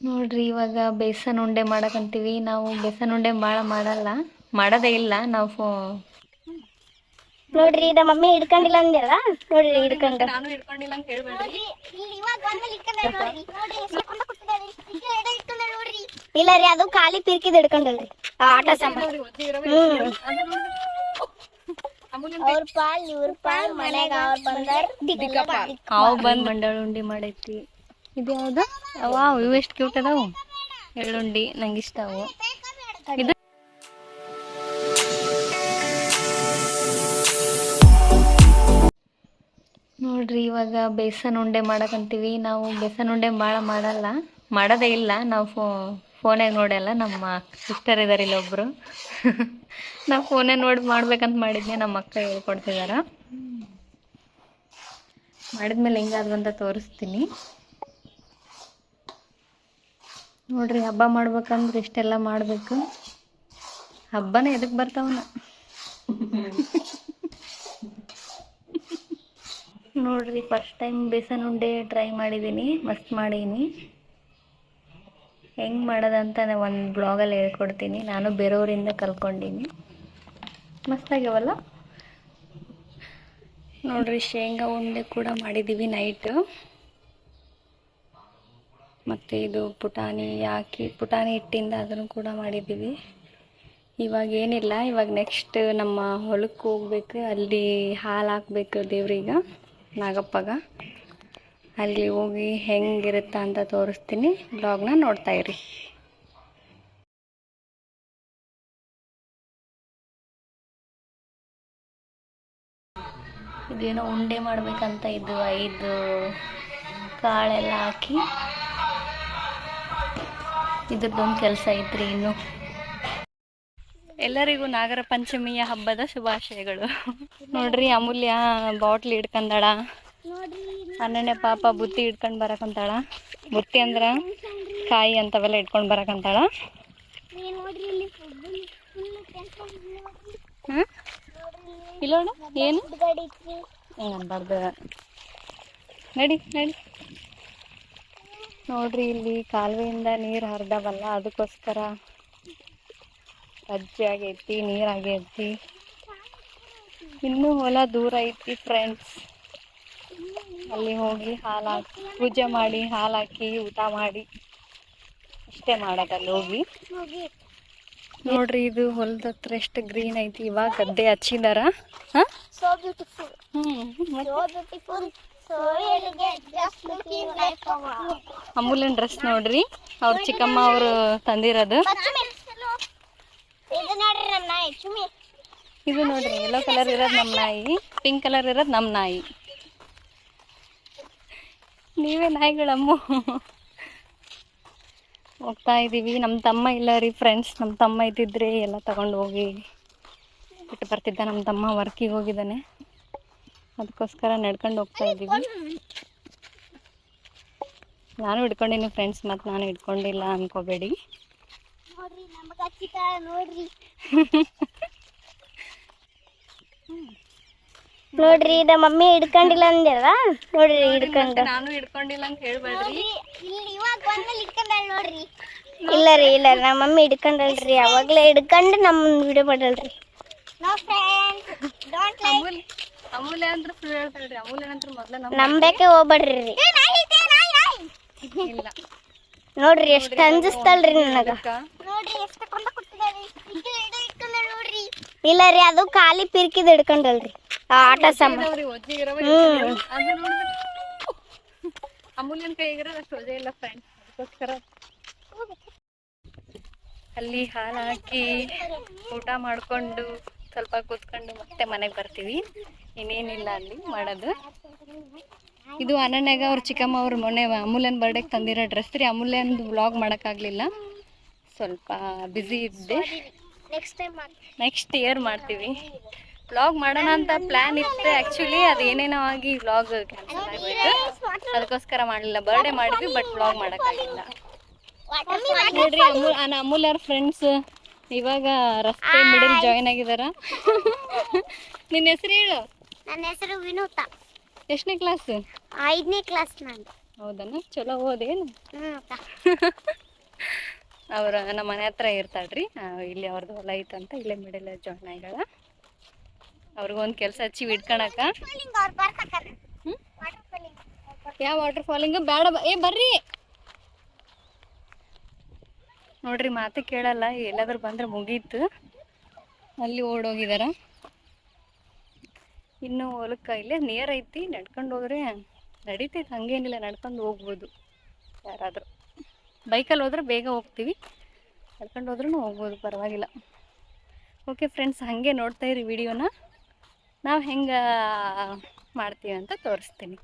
ನೋಡ್ರಿ ಇವಾಗ ಬೇಸನ್ ಉಂಡೆ ಮಾಡಕಂತೀವಿ. ನಾವು ಬೇಸನ್ ಉಂಡೆ ಭಾಳ ಮಾಡೋದೇ ಇಲ್ಲ ನಾವು. ನೋಡ್ರಿ ಇದ ಮಮ್ಮಿ ಹಿಡ್ಕೊಂಡಿಲ್ಲ ಅಂದಿಲ್ಲ ನೋಡ್ರಿ ಹಿಡ್ಕೊಂಡು. ನಾನು ಹಿಡ್ಕೊಂಡಿಲ್ಲ ಅಂತ ಹೇಳ್ಬೇಡ್ರಿ. ಇಲ್ಲ ರೀ ಅದು ಖಾಲಿ ಪಿರ್ಕಿದ್ ಹಿಡ್ಕೊಂಡಲ್ರಿ ಆಟ ಸಾಮಾನು. ಅವ್ರ ಪಾಲ್ ಇವ್ರ ಪಾಲ್ ಮನೆಗ ಅವ್ರ ಬಂದಾರ ಹಾವು ಬಂದ್ ಮಂಡಾಳ ಉಂಡಿ ಮಾಡೈತಿ. ಇದು ಯಾವ್ದು? ವಾವ್, ಇವು ಎಷ್ಟು ಕ್ಯೂಟ್ ಅದಾವು. ಎಳ್ಳುಂಡಿ ನಂಗೆ ಇಷ್ಟ ಅವು. ಇದು ನೋಡ್ರಿ ಇವಾಗ ಬೇಸನ್ ಉಂಡೆ ಮಾಡಕಂತೀವಿ. ನಾವು ಬೇಸನ್ ಉಂಡೆ ಭಾಳ ಮಾಡೋದೇ ಇಲ್ಲ ನಾವು. ಫೋನಾಗ ನೋಡಲ್ಲ. ನಮ್ಮ ಸಿಸ್ಟರ್ ಇದಾರೆ ಇಲ್ಲೊಬ್ರು. ನಾವು ಫೋನೇ ನೋಡಿ ಮಾಡ್ಬೇಕಂತ ಮಾಡಿದ್ನೆ. ನಮ್ಮ ಅಕ್ಕ ಹೇಳ್ಕೊಡ್ತಿದಾರ. ಮಾಡಿದ್ಮೇಲೆ ಹೆಂಗಾದ್ರು ಅಂತ ತೋರಿಸ್ತೀನಿ. ನೋಡ್ರಿ ಹಬ್ಬ ಮಾಡ್ಬೇಕಂದ್ರೆ ಇಷ್ಟೆಲ್ಲ ಮಾಡಬೇಕು. ಹಬ್ಬನೇ ಎದಕ್ಕೆ ಬರ್ತಾವನ. ನೋಡ್ರಿ ಫಸ್ಟ್ ಟೈಮ್ ಬೇಸನ್ ಉಂಡೆ ಟ್ರೈ ಮಾಡಿದ್ದೀನಿ. ಮಸ್ತ್ ಮಾಡೀನಿ. ಹೆಂಗೆ ಮಾಡೋದಂತ ಒಂದು ಬ್ಲಾಗಲ್ಲಿ ಹೇಳ್ಕೊಡ್ತೀನಿ. ನಾನು ಬೇರೆಯವರಿಂದ ಕಲ್ತ್ಕೊಂಡೀನಿ. ಮಸ್ತಾಗ್ಯವಲ್ಲ. ನೋಡ್ರಿ ಶೇಂಗಾ ಉಂಡೆ ಕೂಡ ಮಾಡಿದ್ದೀವಿ ನೈಟು. ಮತ್ತು ಇದು ಪುಟಾಣಿ ಹಿಟ್ಟಿಂದ ಅದನ್ನು ಕೂಡ ಮಾಡಿದ್ದೀವಿ. ಇವಾಗ ಏನಿಲ್ಲ, ಇವಾಗ ನೆಕ್ಸ್ಟ್ ನಮ್ಮ ಹೊಲಕ್ಕೆ ಹೋಗ್ಬೇಕು. ಅಲ್ಲಿ ಹಾಲು ಹಾಕ್ಬೇಕು ದೇವ್ರಿಗೆ, ನಾಗಪ್ಪಗ. ಅಲ್ಲಿ ಹೋಗಿ ಹೆಂಗಿರುತ್ತೆ ಅಂತ ತೋರಿಸ್ತೀನಿ. ಬ್ಲಾಗ್ನ ನೋಡ್ತಾ ಇರಿ. ಇದೇನೋ ಉಂಡೆ ಮಾಡ್ಬೇಕಂತ. ಇದು 5 ಕಾಳೆಲ್ಲ ಹಾಕಿ ಇದ್ರದ್ದೊಂದು ಕೆಲಸ ಐತ್ರಿ. ಇನ್ನು ಎಲ್ಲರಿಗೂ ನಾಗರ ಪಂಚಮಿಯ ಹಬ್ಬದ ಶುಭಾಶಯಗಳು. ನೋಡ್ರಿ ಅಮೂಲ್ಯ ಬಾಟ್ಲಿ ಹಿಡ್ಕೊಂಡಾಳ. ಅನ್ನಣ್ಣೆ ಪಾಪ ಬುತ್ತಿ ಹಿಡ್ಕೊಂಡು ಬರಕಂತಾಳ. ಬುತ್ತಿ ಅಂದ್ರೆ ಕಾಯಿ ಅಂತವೆಲ್ಲ ಇಟ್ಕೊಂಡು ಬರಕಂತಾಳ. ಇಲ್ಲ ಏನು ಅನ್ಬಾರ್ದು. ನಡಿ. ನೋಡ್ರಿ ಇಲ್ಲಿ ಕಾಲುವೆಯಿಂದ ನೀರು ಹರಿದವಲ್ಲ, ಅದಕ್ಕೋಸ್ಕರ ಅಜ್ಜಿ ಆಗೈತಿ, ನೀರಾಗೈತಿ. ಇನ್ನೂ ಹೊಲ ದೂರ ಐತಿ ಫ್ರೆಂಡ್ಸ್. ಅಲ್ಲಿ ಹೋಗಿ ಹಾಲು ಹಾಕಿ ಪೂಜೆ ಮಾಡಿ, ಹಾಲು ಹಾಕಿ ಊಟ ಮಾಡಿ ಅಷ್ಟೇ ಮಾಡೋದಲ್ಲಿ ಹೋಗಿ. ನೋಡ್ರಿ ಇದು ಹೊಲದ ಹತ್ರ ಎಷ್ಟು ಗ್ರೀನ್ ಐತಿ. ಇವಾಗ ಗದ್ದೆ ಹಚ್ಚಿದಾರ. ಅಮೂಲ್ಯನ್ ಡ್ರೆಸ್ ನೋಡ್ರಿ, ಅವ್ರ ಚಿಕ್ಕಮ್ಮ ಅವರು ತಂದಿರೋದು. ಇದು ನೋಡ್ರಿ ಯೆಲ್ಲೋ ಕಲರ್ ಇರೋದು ನಮ್ಮ ನಾಯಿ, ಪಿಂಕ್ ಕಲರ್ ಇರೋದು ನಮ್ಮ ನಾಯಿ. ನೀವೇ ನಾಯಿಗಳಮ್ಮ. ಹೋಗ್ತಾ ಇದ್ದೀವಿ. ನಮ್ಮ ತಮ್ಮ ಇಲ್ಲ ರೀ ಫ್ರೆಂಡ್ಸ್. ನಮ್ಮ ತಮ್ಮ ಇದ್ದಿದ್ರೆ ಎಲ್ಲ ತಗೊಂಡು ಹೋಗಿ ಬಿಟ್ಟು ಬರ್ತಿದ್ದ. ನಮ್ಮ ತಮ್ಮ ವರ್ಕಿಗೆ ಹೋಗಿದ್ದಾನೆ, ಅದಕ್ಕೋಸ್ಕರ ನಡ್ಕೊಂಡು ಹೋಗ್ತಾ ಇದ್ದೀವಿ. ನಾನು ಹಿಡ್ಕೊಂಡಿನಿ ಫ್ರೆಂಡ್ಸ್, ಮತ್ತು ನಾನು ಹಿಡ್ಕೊಂಡಿಲ್ಲ ಅನ್ಕೋಬೇಡಿ. ನೋಡ್ರಿ ಇದ ಮಮ್ಮಿ ಹಿಡ್ಕೊಂಡಿಲ್ಲ ಅಂದಿಲ್ಲ ನೋಡ್ರಿ ಹಿಡ್ಕೊಂಡು. ನಾನು ಹಿಡ್ಕೊಂಡಿಲ್ಲ ಅಂತ ಹೇಳ್ಬೇಡ್ರಿ. ಇಲ್ಲ ರೀ ನಮ್ಮ ಮಮ್ಮಿ ಹಿಡ್ಕೊಂಡಲ್ರಿ. ಅವಾಗ್ಲೇ ಹಿಡ್ಕೊಂಡು ನಮ್ಮ ವಿಡಿಯೋ ಮಾಡಲ್ರಿ. ಅಮೂಲ್ಯ ಅಂದ್ರೆ ಸುಳ್ಳು ಹೇಳ್ತಾಳ್ರಿ. ಅಮೂಲ್ಯ ಅಂತ ಮೊದಲ ನಂಬೇಕೆ ಹೋಗ್ಬೇಡ್ರಿ. ಇಲ್ಲ ನೋಡ್ರಿ ಎಷ್ಟು ಅಂಜಿಸ್ತಲ್ರಿ ನನಗ. ಇಲ್ಲ ರೀ ಅದು ಖಾಲಿ ಪಿರ್ಕಿದ್ ಹಿಡ್ಕೊಂಡಲ್ರಿ ಆಟ ಸಾಮಾನು. ಅಮೂಲ್ಯನ ಕೈಗಿರೋದು ಅಷ್ಟು ವಜೆ ಇಲ್ಲ ಫ್ರೆಂಡ್ಸ್, ಅದಕ್ಕೋಸ್ಕರ ಅಲ್ಲಿ ಹಾಲು ಹಾಕಿ ಊಟ ಮಾಡಿಕೊಂಡು ಸ್ವಲ್ಪ ಕೂತ್ಕೊಂಡು ಮತ್ತೆ ಮನೆಗೆ ಬರ್ತೀವಿ. ಇನ್ನೇನಿಲ್ಲ ಅಲ್ಲಿ ಮಾಡೋದು. ಇದು ಅನನ್ಯಾಗ ಅವ್ರ ಚಿಕ್ಕಮ್ಮ ಅವ್ರ ಮೊನ್ನೆ ಅಮೂಲ್ಯನ ಬರ್ಡೇಗೆ ತಂದಿರೋ ಡ್ರೆಸ್ ರೀ. ಅಮೂಲ್ಯಂದು ವ್ಲಾಗ್ ಮಾಡೋಕ್ಕಾಗಲಿಲ್ಲ, ಸ್ವಲ್ಪ ಬ್ಯುಸಿ ಇದ್ದೆ. ನೆಕ್ಸ್ಟ್ ಇಯರ್ ಮಾಡ್ತೀವಿ. ವ್ಲಾಗ್ ಮಾಡೋಣ ಅಂತ ಪ್ಲ್ಯಾನ್ ಇತ್ತು. ಆ್ಯಕ್ಚುಲಿ ಅದು ಏನೇನೋ ಆಗಿ ವ್ಲಾಗ್ ಕ್ಯಾನ್ಸಲ್ ಆಗೋಯ್ತು, ಅದಕ್ಕೋಸ್ಕರ ಮಾಡಲಿಲ್ಲ. ಬರ್ಡೇ ಮಾಡಿದ್ವಿ ಬಟ್ ವ್ಲಾಗ್ ಮಾಡೋಕ್ಕಾಗಿಲ್ಲ. ನೋಡ್ರಿ ಅಮೂಲ್ಯರ ಫ್ರೆಂಡ್ಸ್ ಇವಾಗ ರಸ್ತೆ ಮಿಡಲ್ ಜಾಯ್ನ್ ಆಗಿದಾರ. ನಿನ್ನ ಹೆಸರು ಹೇಳು. ನನ್ನ ಹೆಸರು ವಿನೂತಾ. ಎಷ್ಟನೇ ಕ್ಲಾಸ್? 5ನೇ ಕ್ಲಾಸ್. ನಾನು ಹೌದನ, ಚಲೋ ಓದೇನು? ಅವ್ರ ನಮ್ಮ ಮನೆ ಹತ್ರ ಇರ್ತಾಳ್ರಿ, ಇಲ್ಲಿ ಅವ್ರದ್ದು ಹೊಲ ಐತಂತ ಇಲ್ಲೇ ಮಿಡಲ್ ಜಾಯ್ನ್ ಆಗ್ಯಾಳ. ಅವ್ರಿಗೊಂದು ಕೆಲಸ ಹಚ್ಚಿ ಇಟ್ಕೊಳಕ. ಯಾವ ವಾಟರ್ ಫಾಲಿಂಗ್ ಬೇಡ, ಬರ್ರಿ ನೋಡ್ರಿ. ಮಾತು ಕೇಳಲ್ಲ, ಎಲ್ಲಾದ್ರೂ ಬಂದ್ರೆ ಮುಗೀತು, ಅಲ್ಲಿ ಓಡೋಗಿದಾರ. ಇನ್ನು ಹೊಲಕ್ಕೆ ಇಲ್ಲೇ ನಿಯರ್ ಐತಿ, ನಡ್ಕೊಂಡು ಹೋದ್ರೆ ನಡೀತೈತೆ, ಹಂಗೇನಿಲ್ಲ, ನಡ್ಕೊಂಡು ಹೋಗ್ಬೋದು. ಯಾರಾದರೂ ಬೈಕಲ್ಲಿ ಹೋದ್ರೆ ಬೇಗ ಹೋಗ್ತೀವಿ, ನಡ್ಕೊಂಡು ಹೋದ್ರೂ ಹೋಗ್ಬೋದು, ಪರವಾಗಿಲ್ಲ. ಓಕೆ ಫ್ರೆಂಡ್ಸ್, ಹಾಗೆ ನೋಡ್ತಾ ಇರಿ ವಿಡಿಯೋನ. ನಾವು ಹೆಂಗೆ ಮಾಡ್ತೀವಿ ಅಂತ ತೋರಿಸ್ತೀನಿ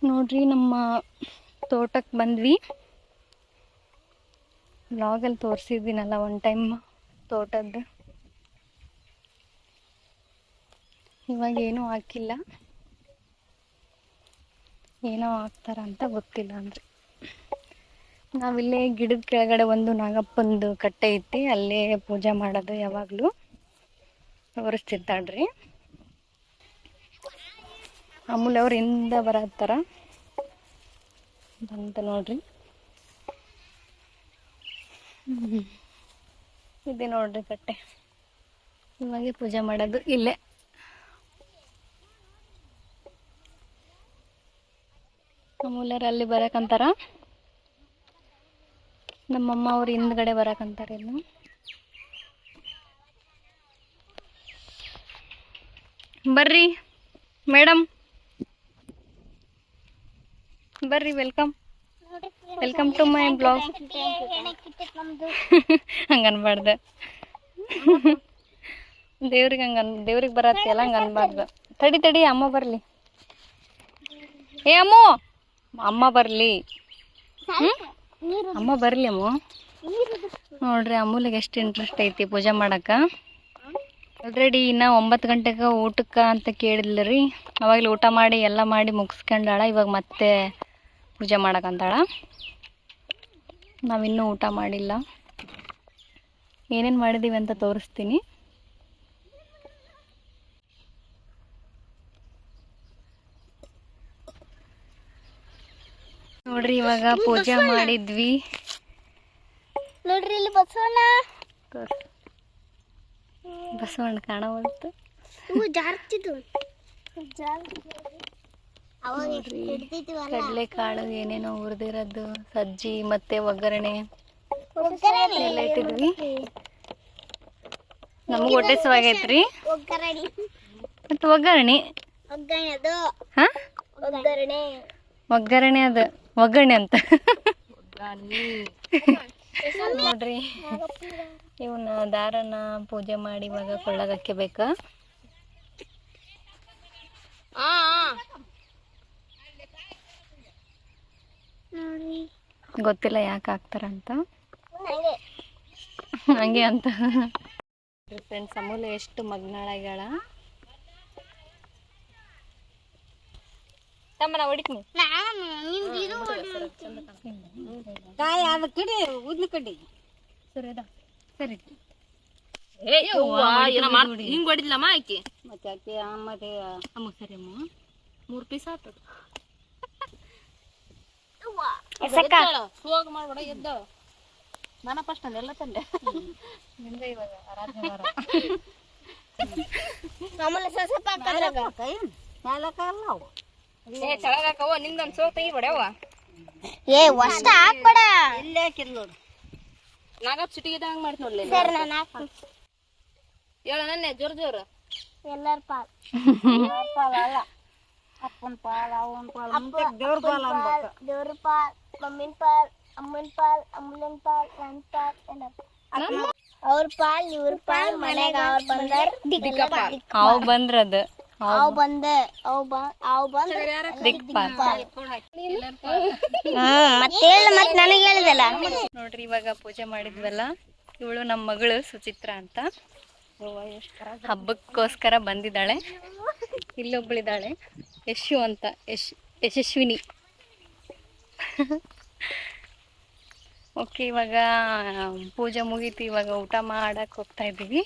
ನೋಡ್ರಿ. ನಮ್ಮ ತೋಟಕ್ಕೆ ಬಂದ್ವಿ. ವ್ಲಾಗಲ್ಲಿ ತೋರಿಸಿದ್ದೀನಲ್ಲ ಒನ್ ಟೈಮ್ ತೋಟದ್ದು. ಇವಾಗ ಏನೂ ಹಾಕಿಲ್ಲ, ಏನೋ ಹಾಕ್ತಾರ ಅಂತ ಗೊತ್ತಿಲ್ಲ. ಅಂದರೆ ನಾವಿಲ್ಲೇ ಗಿಡದ ಕೆಳಗಡೆ ಒಂದು ನಾಗಪ್ಪಂದು ಕಟ್ಟೆ ಐತಿ, ಅಲ್ಲೇ ಪೂಜೆ ಮಾಡೋದು ಯಾವಾಗಲೂ. ತೋರಿಸ್ತಿರ್ತಾಳ್ರಿ. ಅಮೂಲ್ ಅವ್ರು ಹಿಂದೆ ಬರತ್ತಾರ ಬಂತ ನೋಡ್ರಿ. ಇದೆ ನೋಡ್ರಿ ಕಟ್ಟೆ, ಇವಾಗೆ ಪೂಜೆ ಮಾಡೋದು ಇಲ್ಲೇ. ಅಮೂಲ್ಯರು ಅಲ್ಲಿ ಬರಕಂತಾರ, ನಮ್ಮಮ್ಮ ಅವ್ರು ಹಿಂದ್ಗಡೆ ಬರಕಂತಾರೆ. ಇನ್ನು ಬರ್ರಿ ಮೇಡಮ್, ಬರ್ರಿ. Welcome to my blog. ಹಂಗೆ ಅನ್ಬಾರ್ದು, ದೇವ್ರಿಗೆ ದೇವ್ರಿಗೆ ಬರತ್ತಿಯಲ್ಲ, ಹಂಗೆ ಅನ್ಬಾರ್ದು. ತಡಿ ಅಮ್ಮ ಬರಲಿ. ಅಮ್ಮ ಬರಲಿ, ಅಮ್ಮ ಬರಲಿ. ಅಮ್ಮ ನೋಡ್ರಿ, ಅಮ್ಮೂಲಿಗೆ ಎಷ್ಟು ಇಂಟ್ರೆಸ್ಟ್ ಐತಿ ಪೂಜೆ ಮಾಡಕ್ಕೆ. ಆಲ್ರೆಡಿ ಇನ್ನು 9 ಗಂಟೆಗೆ ಊಟಕ್ಕೆ ಅಂತ ಕೇಳಿದ್ಲ ರೀ. ಅವಾಗಲೇ ಊಟ ಮಾಡಿ ಎಲ್ಲ ಮಾಡಿ ಮುಗಿಸ್ಕೊಂಡಾಳ. ಇವಾಗ ಮತ್ತೆ ಪೂಜೆ ಮಾಡಕ್ಕಂತಾಳ. ನಾವಿನ್ನೂ ಊಟ ಮಾಡಿಲ್ಲ. ಏನೇನು ಮಾಡಿದ್ದೀವಿ ಅಂತ ತೋರಿಸ್ತೀನಿ ನೋಡ್ರಿ. ಇವಾಗ ಪೂಜೆ ಮಾಡಿದ್ವಿ ನೋಡ್ರಿ, ಇಲ್ಲಿ ಬಸವಣ್ಣ ಕಾಣವಲ್ತು. ಕಡಲೆಕಾಳು ಏನೇನೋ ಹುರಿದಿರೋದು, ಸಜ್ಜಿ ಮತ್ತೆ ಒಗ್ಗರಣೆ ಎಲ್ಲ ಇಟ್ಟಿದ್ವಿ. ನಮ್ಗೆ ಹೊಟ್ಟೆ ಸುವಾಗೈತ್ರಿ. ಮತ್ತೆ ಒಗ್ಗರಣೆ ಅದು ಒಗ್ಗರಣೆ ಅಂತ ನೋಡ್ರಿ. ಇವನ್ನ ದಾರನ ಪೂಜೆ ಮಾಡಿ ಇವಾಗ ಕೊಳ್ಳಾಗ ಹಾಕ್ಯಬೇಕಾ. ಗೊತ್ತಿಲ್ಲ ಯಾಕೆ ಹಾಕ್ತಾರಂತ, ಹಂಗೆ ಅಂತ. ಫ್ರೆಂಡ್ಸ್, ಅಮೂಲ್ಯ ಎಷ್ಟು ಮಗ್ನಾಳಾಗ್ಯಾಳ. ತಮ್ಮನ ಹೊಡಿತೀನಿ ಉದ್ನಿ ಕಡ್ಡಿ ಸರಿ ಹಿಂಗ್ ಹೊಡಿದ್ಲಮ್ಮ ಆಕಿ. ಮತ್ತೆ ಆಕಿ ಮತ್ತೆ ಅಮ್ಮ ಸರಿ ಅಮ್ಮ 3 ಪೀಸ್ ಆಗ್ತದ. ಹೋಗ ಮಾಡ್ಬೇಡ, ಎದ್ದ ನಾನ ಫಸ್ಟ್ ಎಲ್ಲ ತಂದೆ ನಿಂದ. ಇವಾಗ ಆರಾಧನೆ ವಾರ ನಿಮ್ದೊಂದು ಸೋ ತೆಗಿಬೇಡವ. ಇಲ್ಲೇ ಹಾಕಿದ್ ನೋಡು. ನಾಗಪ್ಪ ಸಿಟಿಗೆ ಹಂಗ ಮಾಡ್ತ ನೋಡ್ಲಿ. ಹೇಳ ನನ್ನೆ ಜೋರ್ ಎಲ್ಲರ ಪಾಲ್ ಅಲ್ಲ, ಅಪ್ಪನ ಪಾಲ್, ಅವನ ಪಾಲ್, ದೇವ್ರ ಪಾಲ್ ಅನ್ಬೇಕು. ದೇವ್ರ ಪಾಲ್, ಮಮ್ಮಿನ ಪಾಲ್, ಅಮ್ಮನ ಪಾಲ್, ಅಮ್ಮನ ಪಾಲ್, ನನ್ನ ಪಾಲ್, ಎಲ್ಲ ಅವ್ರ ಪಾಲ್, ಇವ್ರ ಪಾಲ್. ಮನೆಗೆ ಅವ್ರು ಬಂದಾರ, ಅವ್ ಬಂದ್ರದು ನೋಡ್ರಿ. ಇವಾಗ ಪೂಜೆ ಮಾಡಿದ್ವಲ್ಲ, ಇವಳು ನಮ್ಮ ಮಗಳು ಸುಚಿತ್ರ ಅಂತ. ಹಬ್ಬಕ್ಕೋಸ್ಕರ ಬಂದಿದ್ದಾಳೆ. ಇಲ್ಲೊಬ್ಬಳಿದ್ದಾಳೆ ಯಶು ಅಂತ, ಯಶಸ್ವಿನಿ. ಓಕೆ, ಇವಾಗ ಪೂಜೆ ಮುಗೀತು. ಇವಾಗ ಊಟ ಮಾಡಕ್ಕೆ ಹೋಗ್ತಾ ಇದ್ದೀವಿ.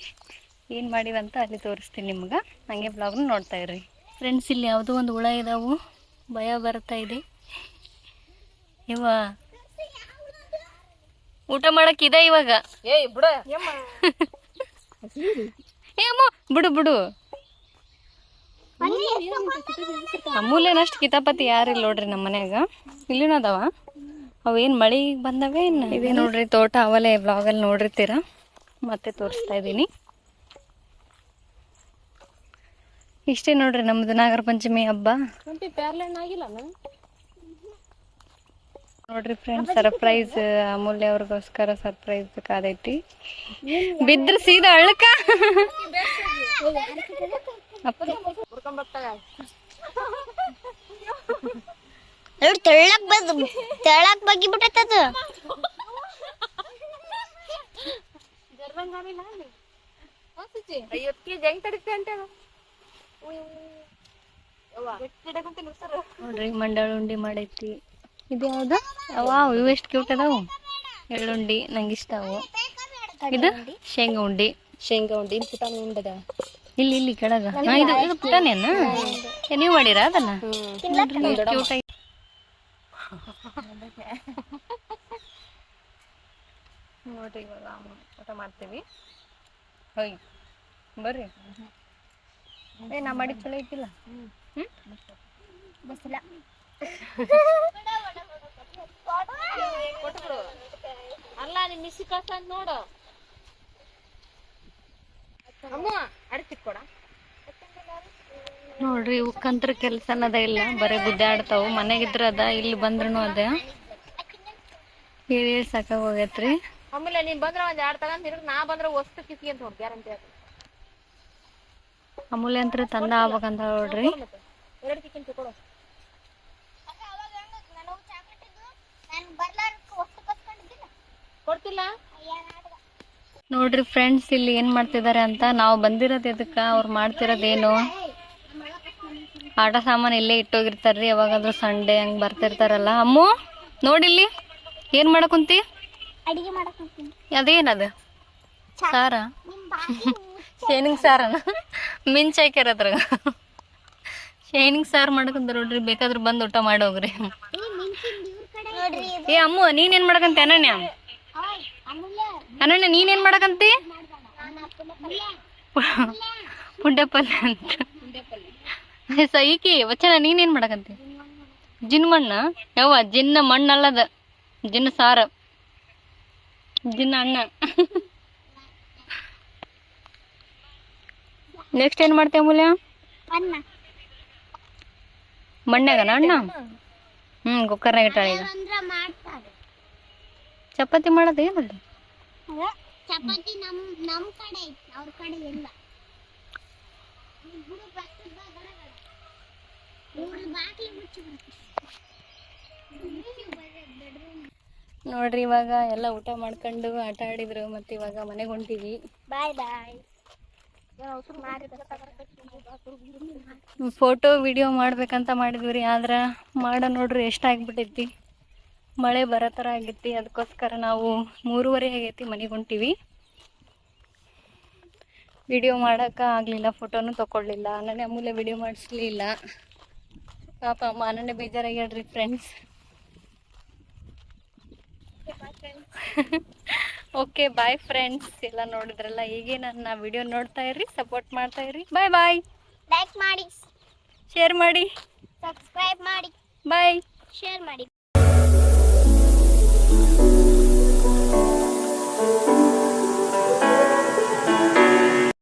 ಏನು ಮಾಡಿವಂತ ಅಲ್ಲಿ ತೋರಿಸ್ತೀನಿ ನಿಮ್ಗೆ. ಹಂಗೆ ಬ್ಲಾಗ್ನ ನೋಡ್ತಾ ಇರ್ರಿ ಫ್ರೆಂಡ್ಸ್. ಇಲ್ಲಿ ಯಾವುದೋ ಒಂದು ಹುಳ ಇದಾವು ಭಯ ಬರ್ತಾ ಇದೆ. ಇವ ಊಟ ಮಾಡಕ್ಕಿದೆ ಇವಾಗ. ಏಮ್ಮ ಬಿಡು ಬಿಡು. ಅಮೂಲ್ಯನಷ್ಟು ಕಿತಾಪತಿ ಯಾರಿಲ್ಲ ನೋಡ್ರಿ ನಮ್ಮ ಮನ್ಯಾಗ. ಇಲ್ಲಿನ ಅದಾವ ಅವೇನು ಮಳೆ ಬಂದವೆ. ಇದೇ ನೋಡ್ರಿ ತೋಟ ಅವಲೇ ವ್ಲಾಗಲ್ಲಿ ನೋಡಿರ್ತೀರ, ಮತ್ತೆ ತೋರಿಸ್ತಾ ಇದ್ದೀನಿ. ಇಷ್ಟೇ ನೋಡ್ರಿ ನಮ್ದು ನಾಗರ ಪಂಚಮಿ ಹಬ್ಬ. ನೋಡ್ರಿ ಫ್ರೆಂಡ್ಸ್, ಸರ್ಪ್ರೈಸ್ ಅಮೂಲ್ಯ ಅವ್ರಿಗೋಸ್ಕರ ಸರ್ಪ್ರೈಸ್ ಕಾದೈತಿ. ಬಿದ್ರ ಸೀದಾ ಅಳ್ಕ. ತೆಳ್ಳಕ್ ಬಗ್ಗಿ ಬಿಟ್ಟದ. ನೋಡ್ರಿ ಮಂಡಾಳ ಉಂಡಿ ಮಾಡೈತಿ. ಇದು ಯಾವ್ದು? ವಾವ್, ಇವು ಎಷ್ಟು ಕ್ಯೂಟ್ ಅದಾವು. ಎಳ್ಳುಂಡಿ ನಂಗೆ ಇಷ್ಟ ಅವು. ಇದು ಶೇಂಗಾ ಉಂಡಿ. ಪುಟಾಣಿ ಉಂಡದ ಇಲ್ಲಿ ಇಲ್ಲಿ ಕೆಳಗ. ಇದು ಪುಟಾಣಿಯನ್ನ ನೀವು ಮಾಡಿರ ಅದನ್ನ? ಕ್ಯೂಟ್ ಆಗಿ ನೋಡ್ರಿ. ಇವಾಗ ಊಟ ಮಾಡ್ತೀವಿ. ಹೋಯ್ ಬರ್ರಿ. ನಾ ಮಾಡಿದ್ ಚಲೋ ಐತಿಲ್ಲ? ಅಲ್ಲ ನಿಮ್ ಮಿಸಿ ಕಷ್ಟ ನೋಡು. ನೋಡ್ರಿ ಇವಕ್ಕಂತ್ರ ಕೆಲ್ಸ ಅನ್ನದ ಇಲ್ಲ, ಬರೀ ಗುದ್ದಾಡ್ತಾವು. ಮನೆಗಿದ್ರ ಅದ, ಇಲ್ಲಿ ಬಂದ್ರೂ ಅದ. ಹೇಳಿ ಸಾಕಾಗ ಹೋಗೈತ್ರಿ. ಆಮೇಲೆ ನೀನ್ ಬಂದ್ರ ಒಂದ್ 2 ತಗೊಂಡ್ ನಾ ಬಂದ್ರ ವಸ್ತು ಕಿಸ್ಗಿ ಅಂತ ಗ್ಯಾರಂಟಿ ಅದು. ಅಮೂಲ್ಯ ಅಂತ ತಂದ ಆಗ್ಬೇಕಂತ ನೋಡ್ರಿ. 2 ಕಿಕ್ಕಿನ್ ಕೊಡು. ಕೊಡ್ತಿಲ್ಲ ನೋಡ್ರಿ ಫ್ರೆಂಡ್ಸ್, ಇಲ್ಲಿ ಏನ್ ಮಾಡ್ತಿದಾರೆ ಅಂತ. ನಾವು ಬಂದಿರೋದ್ ಇದಕ್ಕ, ಅವ್ರು ಮಾಡ್ತಿರೋದೇನು ಆಟ ಸಾಮಾನು ಇಲ್ಲೇ ಇಟ್ಟೋಗಿರ್ತಾರ್ರಿ. ಯಾವಾಗಾದ್ರೂ ಸಂಡೇ ಹಂಗ್ ಬರ್ತಿರ್ತಾರಲ್ಲ. ಅಮ್ಮು ನೋಡಿಲ್ಲಿ ಏನ್ ಮಾಡಕುಂತಿ? ಅಡಿಗೆ ಮಾಡಕ್ ಅದೇನದ? ಸಾರ? ಶೇನಿಂಗ್ ಸಾರನ? ಮಿಂಚ್ ಹಾಕ್ಯಾರ ಅದ್ರಾಗ. ಶೈನಿಂಗ್ ಸಾರು ಮಾಡಕಂತ ನೋಡ್ರಿ. ಬೇಕಾದ್ರೆ ಬಂದು ಊಟ ಮಾಡೋಗ್ರಿ. ಏ ಅಮ್ಮು, ನೀನೇನ್ ಮಾಡಕಂತ? ಅನನ್ಯ ನೀನೇನ್ ಮಾಡಕಂತಿ? ಪುಂಡೆ ಪಲ್ಯ ಅಂತ. ಈಕಿ ವಚನ ನೀನೇನ್ ಮಾಡಕಂತಿ? ಜಿನ್ ಮಣ್ಣ? ಯಾವ ಜಿನ್ನ ಮಣ್ಣಲ್ಲದ, ಜಿನ್ನ ಸಾರ, ಜಿನ್ನ ಅಣ್ಣ. ನೆಕ್ಸ್ಟ್ ಏನ್ ಮಾಡ್ತೇವೆ ಅಮೂಲ್ಯ? ಮಣ್ಣಾಗನ ಅಣ್ಣ? ಕುಕ್ಕರ್ನಾಗ ಇಟ್ಟಾಳ ಈಗ. ಚಪಾತಿ ಮಾಡೋದು ಏನದು? ಚಪಾತಿ ನಮ್ ಕಡೆ ಅವ್ರ ಕಡೆ ಇಲ್ಲ. ನೋಡ್ರಿ ಇವಾಗ ಎಲ್ಲ ಊಟ ಮಾಡ್ಕೊಂಡು ಆಟ ಆಡಿದ್ರು. ಮತ್ತೆ ಇವಾಗ ಮನೆಗೆ ಹೊಂಟಿವಿ. ಬಾಯ್ ಬಾಯ್. ಫೋಟೋ ವಿಡಿಯೋ ಮಾಡ್ಬೇಕಂತ ಮಾಡಿದ್ವಿ, ಆದ್ರೆ ನೋಡ್ರಿ ಎಷ್ಟಾಗ್ಬಿಟ್ಟೈತಿ. ಮಳೆ ಬರೋ ಥರ ಆಗೈತಿ. ಅದಕ್ಕೋಸ್ಕರ ನಾವು 3:30 ಆಗೈತಿ, ಮನೆಗೆ ಹೊಂಟಿವಿ. ವಿಡಿಯೋ ಮಾಡೋಕೆ ಆಗಲಿಲ್ಲ, ಫೋಟೋನು ತೊಗೊಳ್ಳಿಲ್ಲ. ಅನನ್ಯ ಅಮೂಲ್ಯ ವಿಡಿಯೋ ಮಾಡಿಸ್ಲಿಲ್ಲ. ಪಾಪ ಅಮ್ಮ ಅನನ್ಯ ಬೇಜಾರಾಗ್ಯಾಳ್ರಿ ಫ್ರೆಂಡ್ಸ್. Okay bye friends. ಎಲ್ಲ ನೋಡಿದ್ರಲ್ಲ, ಹೀಗೆ ನನ್ನ ವಿಡಿಯೋ ನೋಡ್ತಾ ಇರ್ರಿ, ಸಪೋರ್ಟ್ ಮಾಡ್ತಾ ಇರ್ರಿ. ಬಾಯ್ ಬಾಯ್. ಲೈಕ್ ಮಾಡಿ, ಶೇರ್ ಮಾಡಿ, ಸಬ್ಸ್ಕ್ರೈಬ್ ಮಾಡಿ, ಬಾಯ್, ಶೇರ್ ಮಾಡಿ.